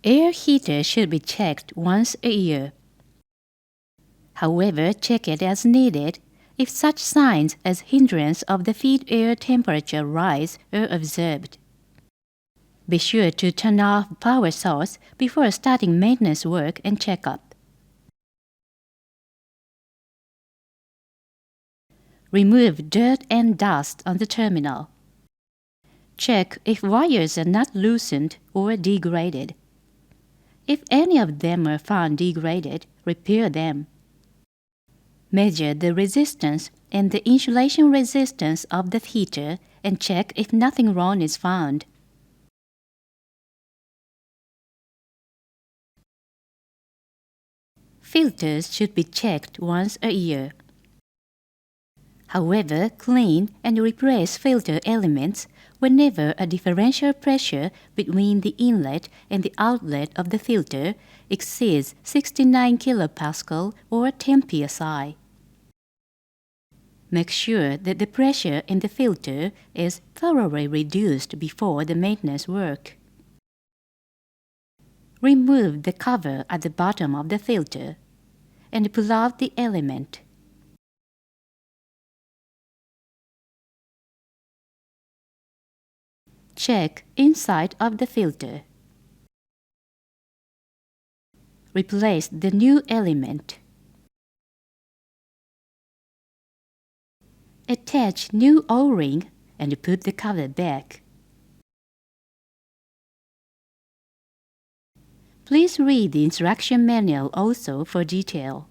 Air heater should be checked once a year. However, check it as needed if such signs as hindrance of the feed air temperature rise are observed. Be sure to turn off power source before starting maintenance work and checkup. Remove dirt and dust on the terminal. Check if wires are not loosened or degraded. If any of them are found degraded, repair them. Measure the resistance and the insulation resistance of the heater and check if nothing wrong is found. Filters should be checked once a year. However, clean and replace filter elements whenever a differential pressure between the inlet and the outlet of the filter exceeds 69 kPa or 10 psi. Make sure that the pressure in the filter is thoroughly reduced before the maintenance work. Remove the cover at the bottom of the filter and pull out the element. Check inside of the filter. Replace the new element. Attach new O-ring and put the cover back. Please read the instruction manual also for detail.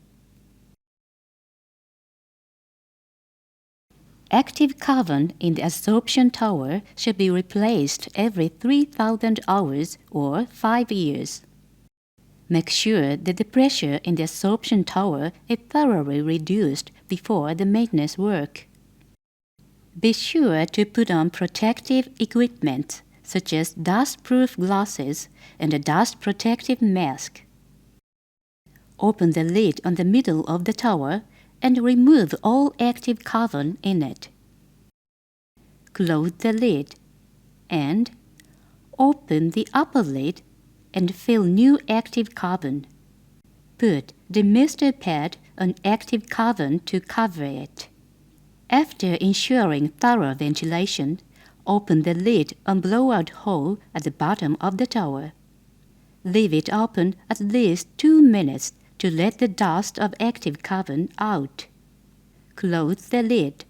Active carbon in the absorption tower should be replaced every 3,000 hours or 5 years. Make sure that the pressure in the absorption tower is thoroughly reduced before the maintenance work. Be sure to put on protective equipment such as dust-proof glasses and a dust protective mask. Open the lid on the middle of the tower and remove all active carbon in it. Close the lid and open the upper lid and fill new active carbon. Put the mister pad on active carbon to cover it. After ensuring thorough ventilation, open the lid and blowout hole at the bottom of the tower. Leave it open at least 2 minutes to let the dust of active carbon out. Close the lid